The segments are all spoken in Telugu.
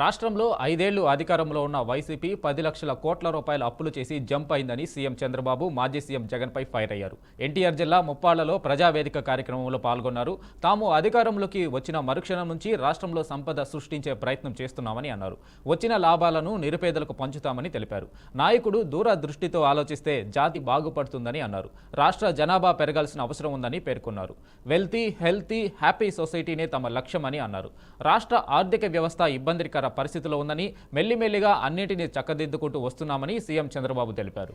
రాష్ట్రంలో 5 ఏళ్లు అధికారంలో ఉన్న వైసీపీ 10 లక్షల కోట్ల రూపాయల అప్పులు చేసి జంప్ అయిందని సీఎం చంద్రబాబు మాజీ సీఎం జగన్పై ఫైర్ అయ్యారు. ఎన్టీఆర్ జిల్లా ముప్పాళ్లలో ప్రజావేదిక కార్యక్రమంలో పాల్గొన్నారు. తాము అధికారంలోకి వచ్చిన మరుక్షణం నుంచి రాష్ట్రంలో సంపద సృష్టించే ప్రయత్నం చేస్తున్నామని అన్నారు. వచ్చిన లాభాలను నిరుపేదలకు పంచుతామని తెలిపారు. నాయకుడు దూరదృష్టితో ఆలోచిస్తే జాతి బాగుపడుతుందని అన్నారు. రాష్ట్ర జనాభా పెరగాల్సిన అవసరం ఉందని పేర్కొన్నారు. వెల్తీ, హెల్తీ, హ్యాపీ సొసైటీనే తమ లక్ష్యమని అన్నారు. రాష్ట్ర ఆర్థిక వ్యవస్థ ఇబ్బందికర పరిస్థితిలో ఉందని, మెల్లిమెల్లిగా అన్నింటినీ చక్కదిద్దుకుంటూ వస్తున్నామని సీఎం చంద్రబాబు తెలిపారు.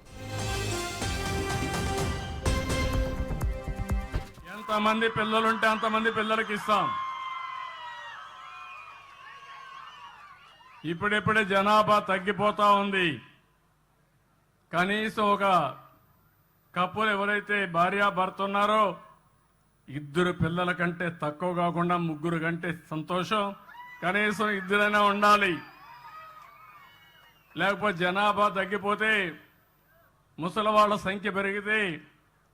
ఎంతమంది పిల్లలుంటే అంతమంది పిల్లలకి ఇస్తాం. ఇప్పుడిప్పుడే జనాభా తగ్గిపోతా ఉంది. కనీసం ఒక కప్పులు ఎవరైతే భార్యాభర్త ఉన్నారో 2 పిల్లల కంటే తక్కువ కాకుండా 3 కంటే సంతోషం. కనీసం 2 ఉండాలి. లేకపోతే జనాభా తగ్గిపోతే, ముసలి వాళ్ళ సంఖ్య పెరిగితే,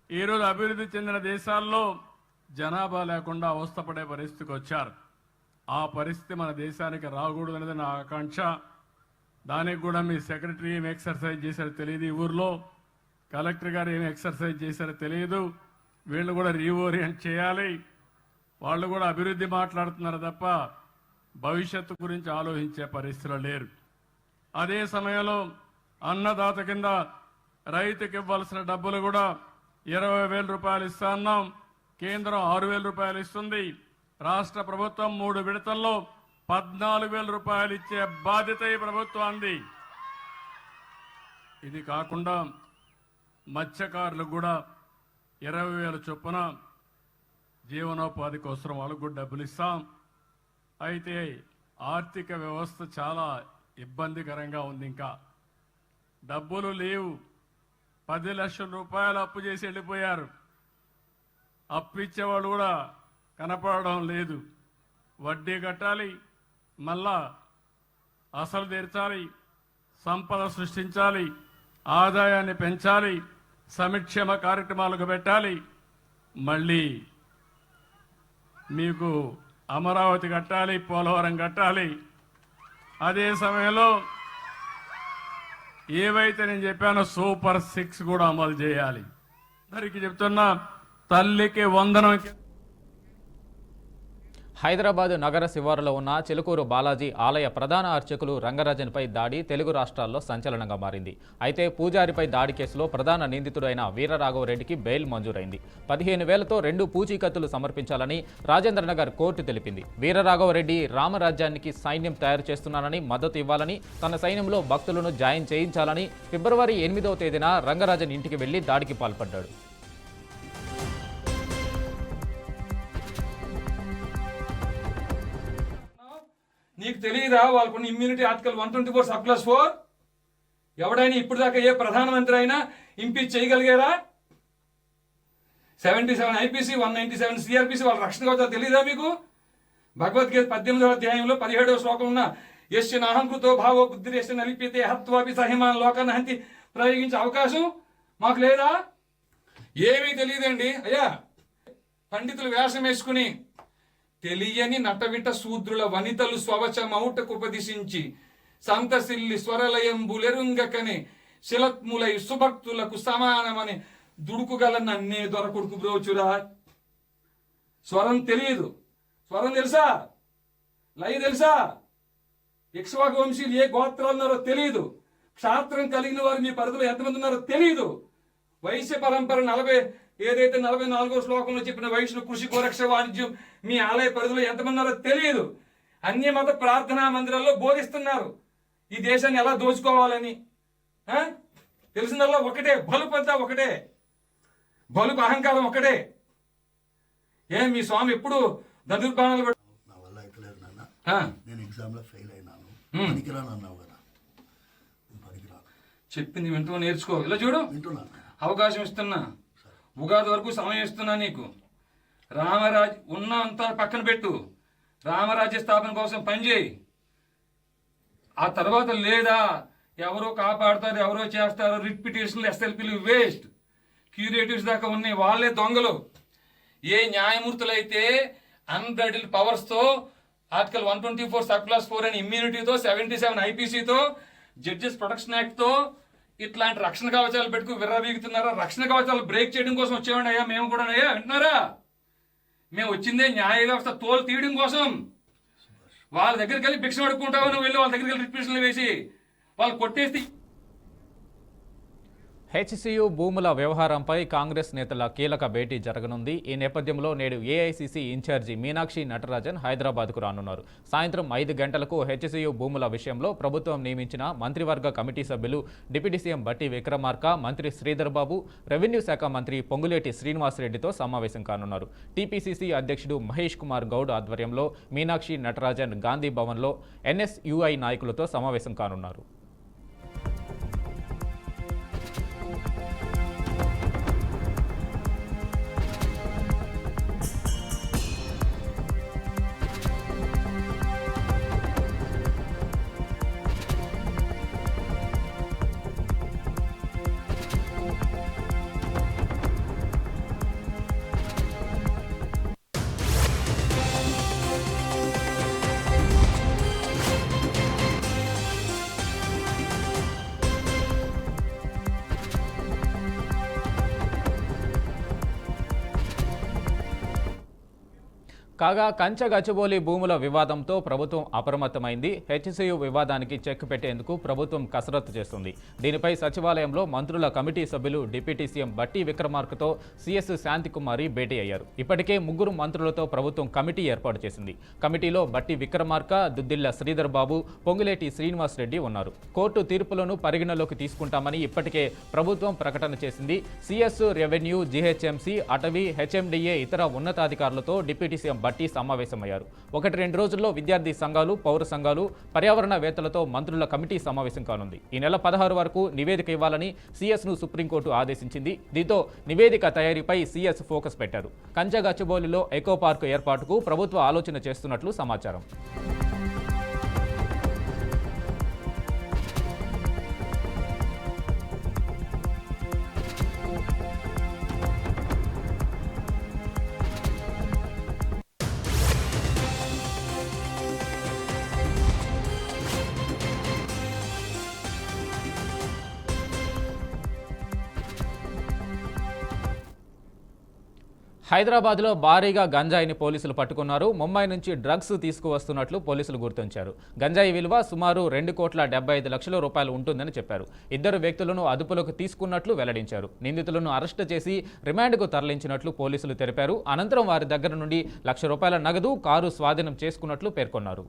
ఈరోజు అభివృద్ధి చెందిన దేశాల్లో జనాభా లేకుండా అవస్థపడే పరిస్థితికి వచ్చారు. ఆ పరిస్థితి మన దేశానికి రాకూడదు అనేది నా ఆకాంక్ష. దానికి కూడా మీ సెక్రటరీ ఏం ఎక్సర్సైజ్ చేశారో తెలియదు, ఈ ఊర్లో కలెక్టర్ గారు ఏం ఎక్సర్సైజ్ చేశారో తెలియదు. వీళ్ళు కూడా రీఓరియంట్ చేయాలి. వాళ్ళు కూడా అభివృద్ధి మాట్లాడుతున్నారు తప్ప భవిష్యత్తు గురించి ఆలోచించే పరిస్థితులు లేరు. అదే సమయంలో అన్నదాత కింద రైతుకి ఇవ్వాల్సిన డబ్బులు కూడా 20,000 రూపాయలు ఇస్తా ఉన్నాం. కేంద్రం 6,000 రూపాయలు ఇస్తుంది. రాష్ట్ర ప్రభుత్వం 3 విడతల్లో 14,000 రూపాయలు ఇచ్చే బాధ్యత ఈ ప్రభుత్వానికి. ఇది కాకుండా మత్స్యకారులకు కూడా 20,000 చొప్పున జీవనోపాధి కోసం వాళ్ళకు కూడా డబ్బులు ఇస్తాం. అయితే ఆర్థిక వ్యవస్థ చాలా ఇబ్బందికరంగా ఉంది. ఇంకా డబ్బులు లేవు. 10 లక్షల రూపాయలు అప్పు చేసి వెళ్ళిపోయారు. అప్పు ఇచ్చేవాళ్ళు కూడా కనపడడం లేదు. వడ్డీ కట్టాలి, మళ్ళా అసలు తీర్చాలి, సంపద సృష్టించాలి, ఆదాయాన్ని పెంచాలి, సంక్షేమ కార్యక్రమాలకు పెట్టాలి, మళ్ళీ మీకు అమరావతి కట్టాలి, పోలవరం కట్టాలి. అదే సమయంలో ఏవైతే నేను చెప్పానో సూపర్ 6 కూడా అమలు చేయాలి. అందరికీ చెప్తున్నా, తల్లికి వందనం. హైదరాబాద్ నగర శివారులో ఉన్న చిలుకూరు బాలాజీ ఆలయ ప్రధాన అర్చకులు రంగరాజన్పై దాడి తెలుగు రాష్ట్రాల్లో సంచలనంగా మారింది. అయితే పూజారిపై దాడి కేసులో ప్రధాన నిందితుడైన వీరరాఘవరెడ్డికి బెయిల్ మంజూరైంది. 15,000తో 2 పూచీకత్తులు సమర్పించాలని రాజేంద్రనగర్ కోర్టు తెలిపింది. వీరరాఘవరెడ్డి రామరాజ్యానికి సైన్యం తయారు చేస్తున్నానని, మద్దతు ఇవ్వాలని, తన సైన్యంలో భక్తులను జాయిన్ చేయించాలని ఫిబ్రవరి 8వ తేదీన రంగరాజన్ ఇంటికి వెళ్లి దాడికి పాల్పడ్డాడు. నీకు తెలియదా వాళ్ళకున్న ఇమ్యూనిటీ ఆర్టికల్ 124(4) ఎవడైనా ఇప్పుడు దాకా ఏ ప్రధానమంత్రి అయినా ఇంపీచ్ చేయగలిగారా? 77 IPC 197 CRPC వాళ్ళ రక్షణ కవచాలు తెలియదా మీకు? భగవద్గీత 18వ అధ్యాయంలో 17వ శ్లోకం ఉన్న యస్య నాహంకృతో భావో బుద్ధిరేష్ట నలిపితే హత్వాపి సహిమాన్ లోకాన్ని హంతి ప్రయోగించే అవకాశం మాకు లేదా? ఏమీ తెలియదండి అయ్యా. పండితులు వేషం వేసుకుని తెలియని నటవిట శూద్రుల వనితలు స్వవచమౌటకు ఉపదిశించి సంతసిల్లి స్వరలయంబులెరుంగకనే శిలత్ములై సుభక్తులకు సమానమని దుడుకుగల నన్నే దొరకుడుకు బ్రోచురా. స్వరం తెలియదు. స్వరం తెలుసా? లయ తెలుసా? ఇక్ష్వాకు వంశీయులు ఏ గోత్రాలు ఉన్నారో తెలియదు. క్షాత్రం కలిగిన వారు మీ పరిధిలో ఎంతమంది ఉన్నారో తెలియదు. వైశ్య పరంపర 44వ శ్లోకంలో చెప్పిన వైష్ణు కృషి గోరక్ష వాణిజ్యం మీ ఆలయ పరిధిలో ఎంతమంది ఉన్నారో తెలియదు. అన్యమత ప్రార్థనా మందిరాల్లో బోధిస్తున్నారు ఈ దేశాన్ని ఎలా దోచుకోవాలని. తెలిసిందల్లా ఒకటే, బలుపు అంతా ఒకటే, బలుపు అహంకారం ఒకటే. మీ స్వామి ఎప్పుడు దదుర్బాణాలు నా వల్ల అయితలేదు నాన్న. నేను ఎగ్జామ్లో ఫెయిల్ అయినాను. పనికిరాను అన్నావు కదా, పనికిరాను. చెప్పింది వింటూ నేర్చుకో. ఇలా చూడు, అవకాశం ఇస్తున్నా, ఉగాది వరకు సమయం ఇస్తున్నా నీకు. రామరాజ్ ఉన్నంతా పక్కన పెట్టు, రామరాజ్య స్థాపన కోసం పనిచేయి. ఆ తర్వాత లేదా ఎవరో కాపాడుతారు, ఎవరో చేస్తారు, రిట్ పిటిషన్లు, SLPలు వేస్ట్. క్యూరేటివ్స్ దాకా ఉన్నాయి, వాళ్ళే దొంగలు. ఏ న్యాయమూర్తులైతే అన్బ్రైడల్ పవర్స్తో ఆర్టికల్ 124 సబ్ క్లాస్ 4 అని ఇమ్యూనిటీతో, 77 ఐపీసీతో, జడ్జెస్ ప్రొటెక్షన్ యాక్ట్తో ఇట్లాంటి రక్షణ కవచాలు పెట్టుకు విర్రవీగుతున్నారా? రక్షణ కవచాలు బ్రేక్ చేయడం కోసం వచ్చేవాడి అయ్యా మేము కూడా అయ్యా, వింటున్నారా? మేము వచ్చిందే న్యాయ వ్యవస్థ తోలు తీయడం కోసం. వాళ్ళ దగ్గరికి వెళ్ళి భిక్ష అడుక్కుంటావు, నువ్వు వెళ్ళి వాళ్ళ దగ్గరికి వెళ్ళి రిట్రిబ్యూషన్లు వేసి వాళ్ళు కొట్టేసి. హెచ్సియు భూముల వ్యవహారంపై కాంగ్రెస్ నేతల కీలక భేటీ జరగనుంది. ఈ నేపథ్యంలో నేడు ఏఐసిసి ఇన్ఛార్జి మీనాక్షి నటరాజన్ హైదరాబాద్కు రానున్నారు. సాయంత్రం 5 గంటలకు హెచ్సియు భూముల విషయంలో ప్రభుత్వం నియమించిన మంత్రివర్గ కమిటీ సభ్యులు డిప్యూటీ సీఎం బట్టి విక్రమార్క, మంత్రి శ్రీధర్ బాబు, రెవెన్యూ శాఖ మంత్రి పొంగులేటి శ్రీనివాసరెడ్డితో సమావేశం కానున్నారు. టీపీసీసీ అధ్యక్షుడు మహేష్ కుమార్ గౌడ్ ఆధ్వర్యంలో మీనాక్షి నటరాజన్ గాంధీ భవన్లో ఎన్ఎస్యుఐ నాయకులతో సమావేశం కానున్నారు. కాగా కంచగచ్చిబౌలి భూముల వివాదంతో ప్రభుత్వం అప్రమత్తమైంది. హెచ్సియు వివాదానికి చెక్ పెట్టేందుకు ప్రభుత్వం కసరత్తు చేస్తుంది. దీనిపై సచివాలయంలో మంత్రుల కమిటీ సభ్యులు డిప్యూటీ సీఎం బట్టి విక్రమార్కతో సీఎస్ శాంతికుమారి భేటీ అయ్యారు. ఇప్పటికే 3 మంత్రులతో ప్రభుత్వం కమిటీ ఏర్పాటు చేసింది. కమిటీలో బట్టి విక్రమార్క, దుద్దిళ్ల శ్రీధర్ బాబు, పొంగులేటి శ్రీనివాసరెడ్డి ఉన్నారు. కోర్టు తీర్పులను పరిగణలోకి తీసుకుంటామని ఇప్పటికే ప్రభుత్వం ప్రకటన చేసింది. సీఎస్, రెవెన్యూ, జీహెచ్ఎంసీ, అటవీ, హెచ్ఎండిఏ ఇతర ఉన్నతాధికారులతో డిప్యూటీ సీఎం బట్టి సమావేశమయ్యారు. 1-2 రోజుల్లో విద్యార్థి సంఘాలు, పౌర సంఘాలు, పర్యావరణవేత్తలతో మంత్రుల కమిటీ సమావేశం కానుంది. ఈ నెల 16 వరకు నివేదిక ఇవ్వాలని సీఎస్ను సుప్రీంకోర్టు ఆదేశించింది. దీంతో నివేదిక తయారీపై సీఎస్ ఫోకస్ పెట్టారు. కంచగచ్చిబౌలిలో ఎకో పార్క్ ఏర్పాటుకు ప్రభుత్వ ఆలోచన చేస్తున్నట్లు సమాచారం. హైదరాబాద్లో భారీగా గంజాయిని పోలీసులు పట్టుకున్నారు. ముంబై నుంచి డ్రగ్స్ తీసుకువస్తున్నట్లు పోలీసులు గుర్తించారు. గంజాయి విలువ సుమారు 2,75,00,000 రూపాయలు ఉంటుందని చెప్పారు. 2 వ్యక్తులను అదుపులోకి తీసుకున్నట్లు వెల్లడించారు. నిందితులను అరెస్టు చేసి రిమాండ్కు తరలించినట్లు పోలీసులు తెలిపారు. అనంతరం వారి దగ్గర నుండి ₹1,00,000 నగదు, కారు స్వాధీనం చేసుకున్నట్లు పేర్కొన్నారు.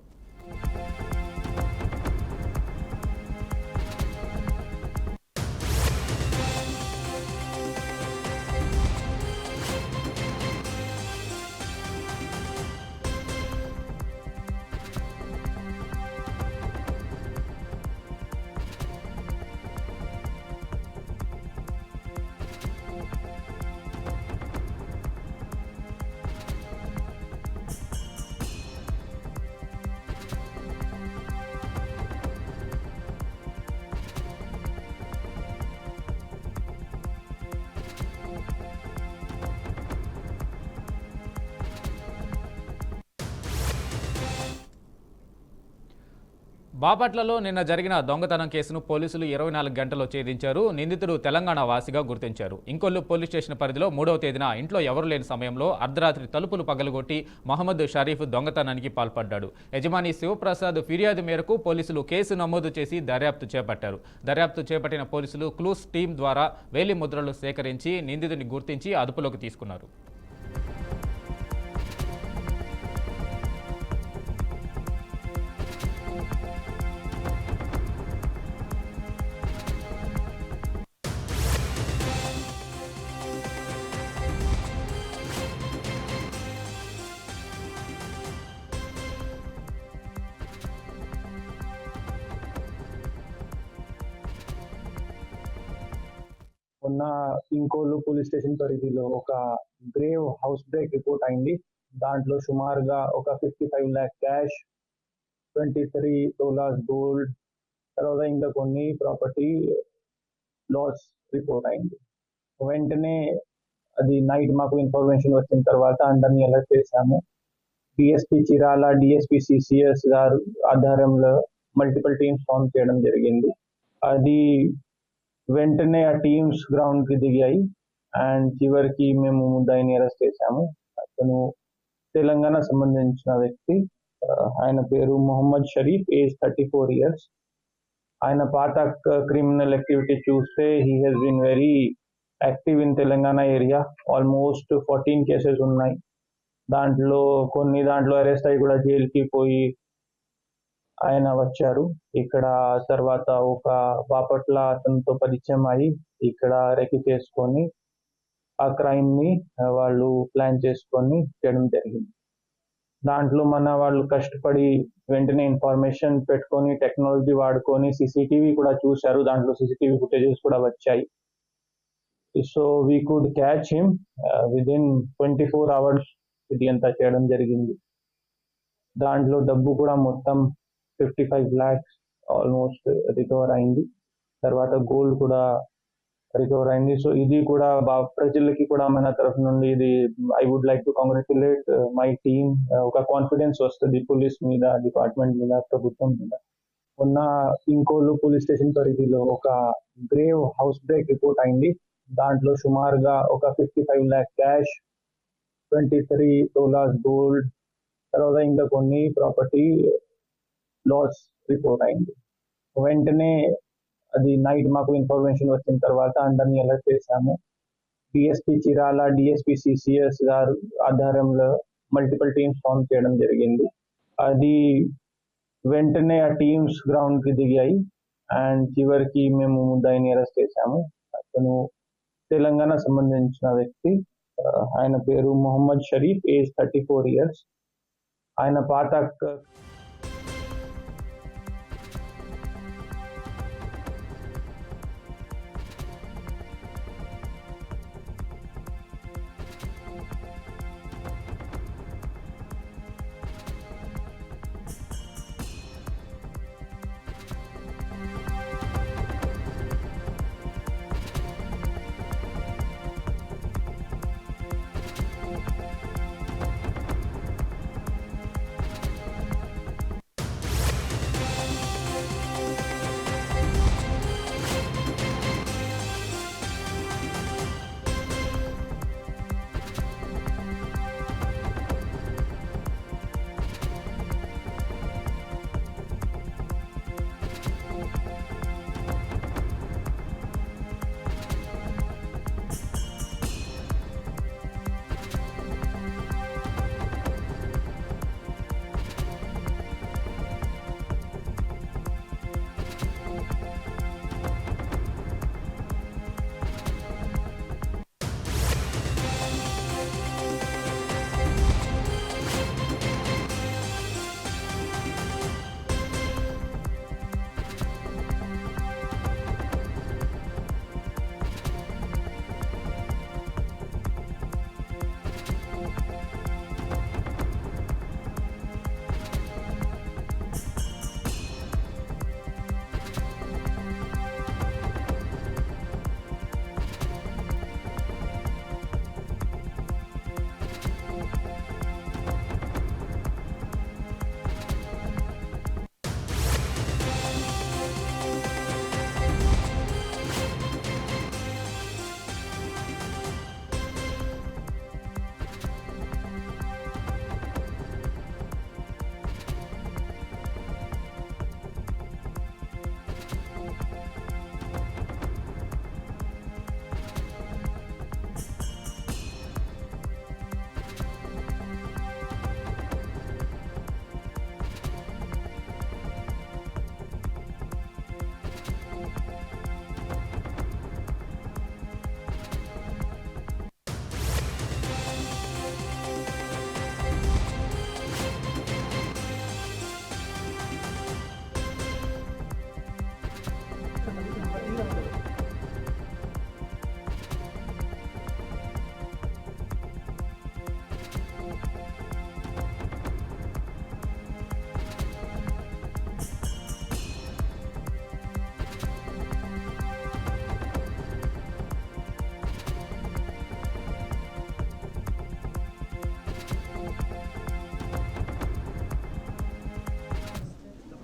బాపట్లలో నిన్న జరిగిన దొంగతనం కేసును పోలీసులు 24 గంటల్లో ఛేదించారు. నిందితుడు తెలంగాణ వాసిగా గుర్తించారు. ఇంకొల్లు పోలీస్ స్టేషన్ పరిధిలో 3వ తేదీన ఇంట్లో ఎవరు లేని సమయంలో అర్ధరాత్రి తలుపులు పగలగొట్టి మహమ్మద్ షరీఫ్ దొంగతనానికి పాల్పడ్డాడు. యజమాని శివప్రసాద్ ఫిర్యాదు మేరకు పోలీసులు కేసు నమోదు చేసి దర్యాప్తు చేపట్టారు. దర్యాప్తు చేపట్టిన పోలీసులు క్లూస్ టీం ద్వారా వేలి ముద్రలు సేకరించి నిందితుడిని గుర్తించి అదుపులోకి తీసుకున్నారు. మొన్న ఇంకోలు పోలీస్ స్టేషన్ పరిధిలో ఒక గ్రేవ్ హౌస్ బ్రేక్ రిపోర్ట్ అయింది. దాంట్లో సుమారుగా ఒక 55 lakh క్యాష్, 23 తోలాస్ గోల్డ్, తర్వాత ఇంకా కొన్ని ప్రాపర్టీ లాస్ రిపోర్ట్ అయింది. వెంటనే అది నైట్ మాకు ఇన్ఫర్మేషన్ వచ్చిన తర్వాత అందరినీ అలర్ట్ చేశాము. డిఎస్పి చిరాల, డిఎస్పి సిసిఎస్ గారు ఆధ్వర్యంలో మల్టిపుల్ టీమ్స్ ఫామ్ చేయడం జరిగింది. అది వెంటనే ఆ టీమ్స్ గ్రౌండ్ కి దిగాయి అండ్ చివరికి మేము ముద్దాయిని అరెస్ట్ చేశాము. అతను తెలంగాణ సంబంధించిన వ్యక్తి. ఆయన పేరు మొహమ్మద్ షరీఫ్, ఏజ్ 34 years. ఆయన పాత క్రిమినల్ యాక్టివిటీ చూస్తే he has been very active in Telangana area. Almost 14 cases ఉన్నాయి. దాంట్లో అరెస్ట్ అయ్యి కూడా జైలుకి పోయి ఆయన వచ్చారు. ఇక్కడ తర్వాత ఒక బాపట్ల అతనితో పరిచయం అయ్యి ఇక్కడ రెక్కి చేసుకొని ఆ క్రైమ్ ని వాళ్ళు ప్లాన్ చేసుకొని చేయడం జరిగింది. దాంట్లో మన వాళ్ళు కష్టపడి వెంటనే ఇన్ఫర్మేషన్ పెట్టుకొని టెక్నాలజీ వాడుకొని సీసీటీవీ కూడా చూశారు. దాంట్లో సీసీటీవీ ఫుటేజెస్ కూడా వచ్చాయి. So we could catch him within 24 hours. ఇది అంతా చేయడం జరిగింది. దాంట్లో డబ్బు కూడా మొత్తం 55 lakhs ఆల్మోస్ట్ రికవర్ అయింది. తర్వాత గోల్డ్ కూడా రికవర్ అయింది. సో ఇది కూడా ప్రజలకి కూడా మన తరఫు నుండి ఇది I would like to congratulate my team. ఒక కాన్ఫిడెన్స్ వస్తుంది పోలీస్ మీద, డిపార్ట్మెంట్ మీద, ప్రభుత్వం మీద. మొన్న ఇంకోలు పోలీస్ స్టేషన్ పరిధిలో ఒక గ్రేవ్ హౌస్ బ్రేక్ రిపోర్ట్ అయింది. దాంట్లో సుమారుగా ఒక 55 lakh క్యాష్, 23 tolas గోల్డ్, తర్వాత ఇంకా కొన్ని ప్రాపర్టీ లాస్ రిపోర్ట్ అయింది. వెంటనే అది నైట్ మాకు ఇన్ఫర్మేషన్ వచ్చిన తర్వాత అందరినీ అలర్ట్ చేశాము. డిఎస్పి చిరాల, డిఎస్పి సిసిఎస్ గారు ఆధ్వర్యంలో మల్టిపుల్ టీమ్స్ ఫామ్ చేయడం జరిగింది. అది వెంటనే ఆ టీమ్స్ గ్రౌండ్ కి దిగాయి అండ్ చివరికి మేము ముద్దాయిని అరెస్ట్ చేశాము. అతను తెలంగాణ సంబంధించిన వ్యక్తి. ఆయన పేరు మొహమ్మద్ షరీఫ్, ఏజ్ 34 years. ఆయన పాత